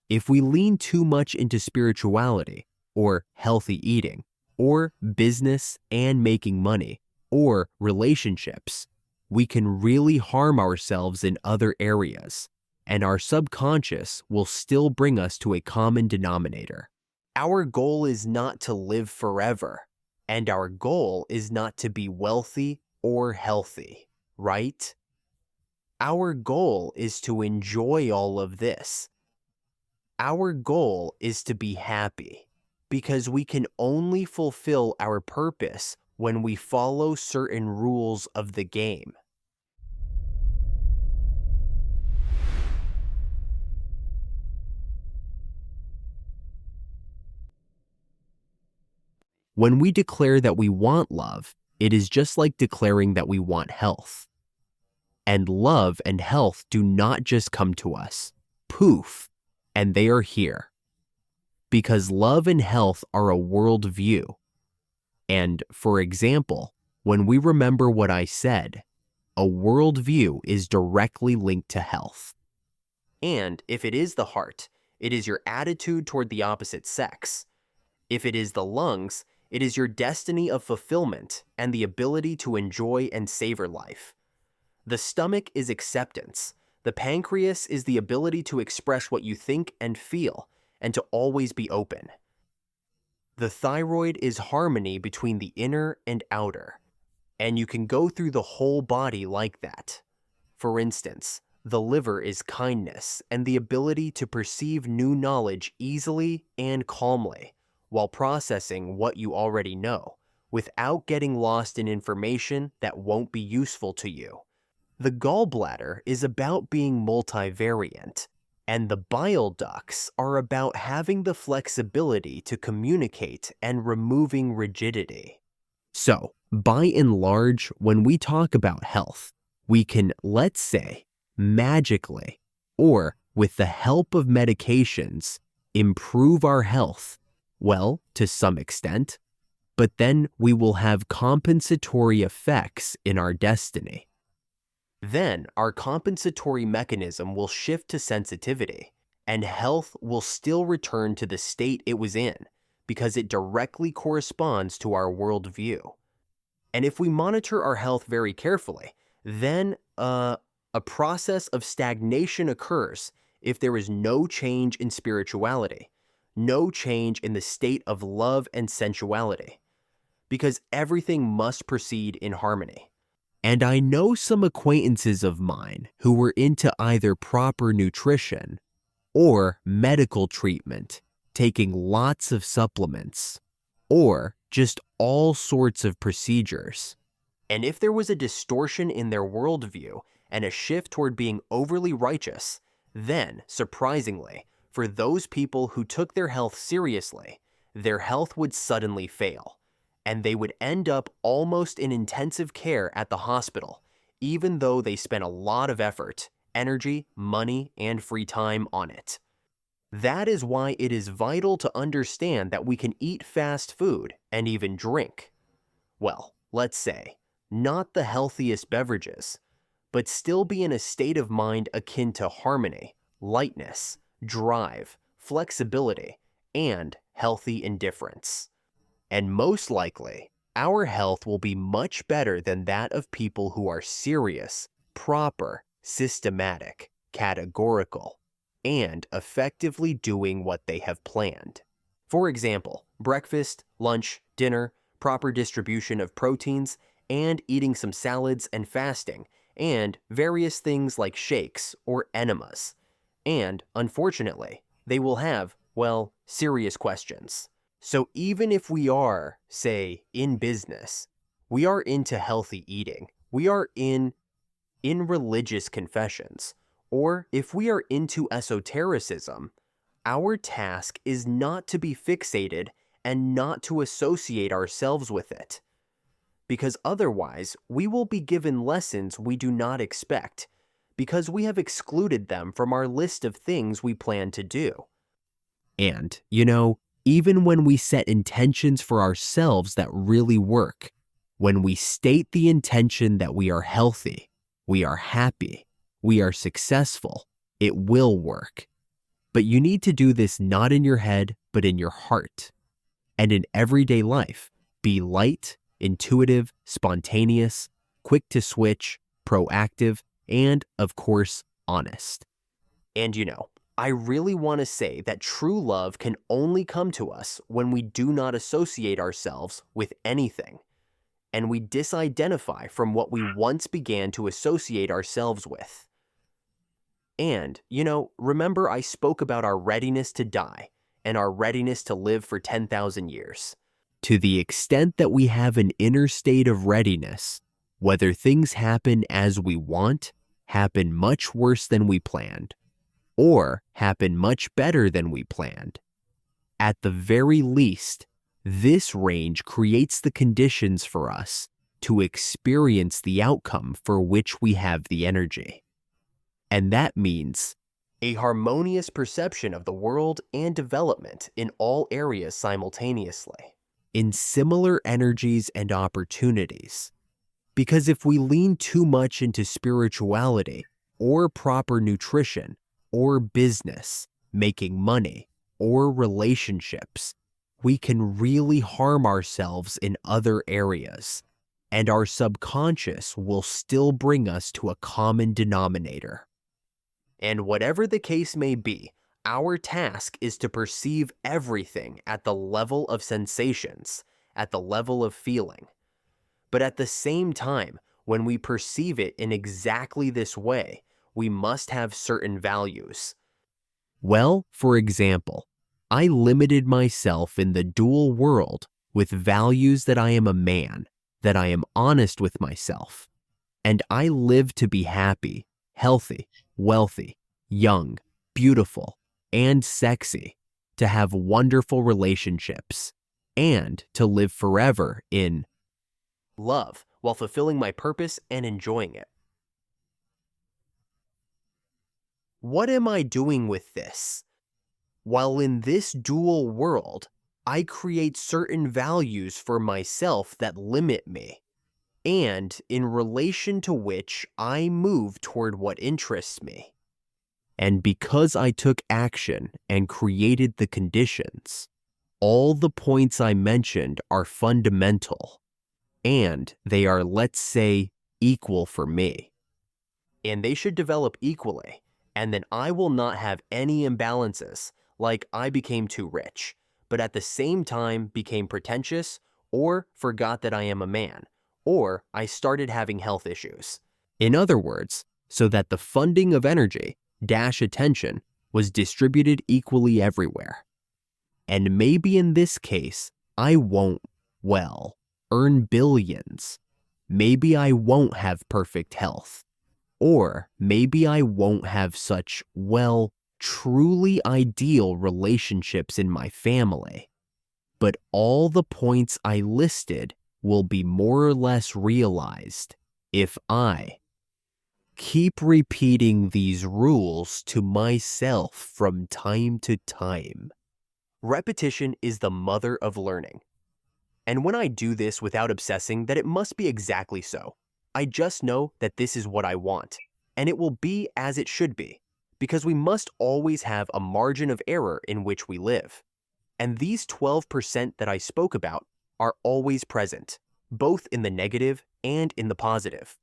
If we lean too much into spirituality, or healthy eating, or business and making money, or relationships, we can really harm ourselves in other areas, and our subconscious will still bring us to a common denominator. Our goal is not to live forever, and our goal is not to be wealthy or healthy, right? Our goal is to enjoy all of this. Our goal is to be happy, because we can only fulfill our purpose when we follow certain rules of the game. When we declare that we want love, it is just like declaring that we want health. And love and health do not just come to us. Poof, and they are here. Because love and health are a worldview. And, for example, when we remember what I said, a worldview is directly linked to health. And if it is the heart, it is your attitude toward the opposite sex. If it is the lungs, it is your destiny of fulfillment and the ability to enjoy and savor life. The stomach is acceptance. The pancreas is the ability to express what you think and feel, and to always be open. The thyroid is harmony between the inner and outer, and you can go through the whole body like that. For instance, the liver is kindness and the ability to perceive new knowledge easily and calmly, while processing what you already know, without getting lost in information that won't be useful to you. The gallbladder is about being multivariant, and the bile ducts are about having the flexibility to communicate and removing rigidity. So, by and large, when we talk about health, we can, let's say, magically, or with the help of medications, improve our health. Well, to some extent, but then we will have compensatory effects in our destiny. Then our compensatory mechanism will shift to sensitivity, and health will still return to the state it was in, because it directly corresponds to our worldview. And if we monitor our health very carefully, then a process of stagnation occurs if there is no change in spirituality, no change in the state of love and sensuality, because everything must proceed in harmony. And I know some acquaintances of mine who were into either proper nutrition or medical treatment, taking lots of supplements, or just all sorts of procedures. And if there was a distortion in their worldview and a shift toward being overly righteous, then, surprisingly, for those people who took their health seriously, their health would suddenly fail, and they would end up almost in intensive care at the hospital, even though they spent a lot of effort, energy, money, and free time on it. That is why it is vital to understand that we can eat fast food and even drink. Well, let's say, not the healthiest beverages, but still be in a state of mind akin to harmony, lightness, drive, flexibility, and healthy indifference. And most likely, our health will be much better than that of people who are serious, proper, systematic, categorical, and effectively doing what they have planned. For example, breakfast, lunch, dinner, proper distribution of proteins, and eating some salads and fasting, and various things like shakes or enemas. And, unfortunately, they will have, well, serious questions. So even if we are, say, in business, we are into healthy eating, we are in religious confessions, or if we are into esotericism, our task is not to be fixated and not to associate ourselves with it. Because otherwise, we will be given lessons we do not expect, because we have excluded them from our list of things we plan to do. And, even when we set intentions for ourselves that really work, when we state the intention that we are healthy, we are happy, we are successful, it will work. But you need to do this not in your head, but in your heart. And in everyday life, be light, intuitive, spontaneous, quick to switch, proactive, and, of course, honest. And I really want to say that true love can only come to us when we do not associate ourselves with anything, and we disidentify from what we once began to associate ourselves with. And, remember I spoke about our readiness to die and our readiness to live for 10,000 years. To the extent that we have an inner state of readiness, whether things happen as we want, happen much worse than we planned, or happen much better than we planned, at the very least, this range creates the conditions for us to experience the outcome for which we have the energy. And that means a harmonious perception of the world and development in all areas simultaneously, in similar energies and opportunities. Because if we lean too much into spirituality, or proper nutrition, or business, making money, or relationships, we can really harm ourselves in other areas, and our subconscious will still bring us to a common denominator. And whatever the case may be, our task is to perceive everything at the level of sensations, at the level of feeling. But at the same time, when we perceive it in exactly this way, we must have certain values. Well, for example, I limited myself in the dual world with values that I am a man, that I am honest with myself, and I live to be happy, healthy, wealthy, young, beautiful, and sexy, to have wonderful relationships, and to live forever in love while fulfilling my purpose and enjoying it. What am I doing with this? While in this dual world, I create certain values for myself that limit me, and in relation to which I move toward what interests me. And because I took action and created the conditions, all the points I mentioned are fundamental, and they are, let's say, equal for me. And they should develop equally, and then I will not have any imbalances, like I became too rich, but at the same time became pretentious, or forgot that I am a man, or I started having health issues. In other words, so that the funding of energy dash attention was distributed equally everywhere. And maybe in this case, I won't, earn billions. Maybe I won't have perfect health. Or maybe I won't have such, truly ideal relationships in my family. But all the points I listed will be more or less realized if I keep repeating these rules to myself from time to time. Repetition is the mother of learning. And when I do this without obsessing that it must be exactly so, I just know that this is what I want, and it will be as it should be, because we must always have a margin of error in which we live. And these 12% that I spoke about are always present, both in the negative and in the positive.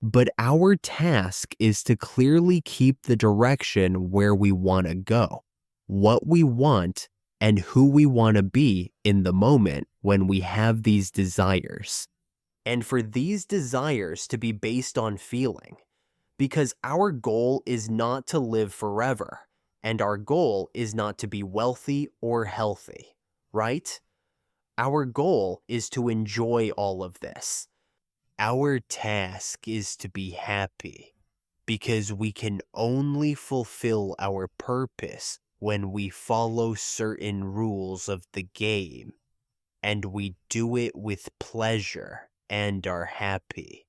But our task is to clearly keep the direction where we want to go, what we want, and who we want to be in the moment when we have these desires. And for these desires to be based on feeling, because our goal is not to live forever, and our goal is not to be wealthy or healthy, right? Our goal is to enjoy all of this. Our task is to be happy, because we can only fulfill our purpose when we follow certain rules of the game, and we do it with pleasure and are happy.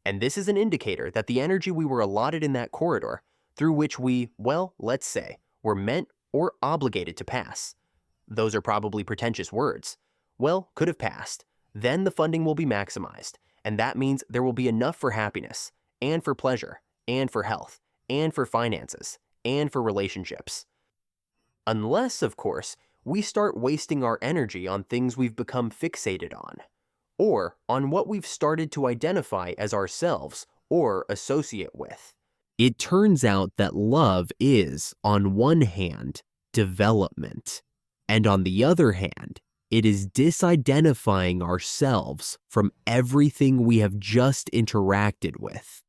And this is an indicator that the energy we were allotted in that corridor, through which we, let's say, were meant or obligated to pass. Those are probably pretentious words. Could have passed. Then the funding will be maximized, and that means there will be enough for happiness, and for pleasure, and for health, and for finances, and for relationships. Unless, of course, we start wasting our energy on things we've become fixated on, or on what we've started to identify as ourselves or associate with. It turns out that love is, on one hand, development, and on the other hand, it is disidentifying ourselves from everything we have just interacted with.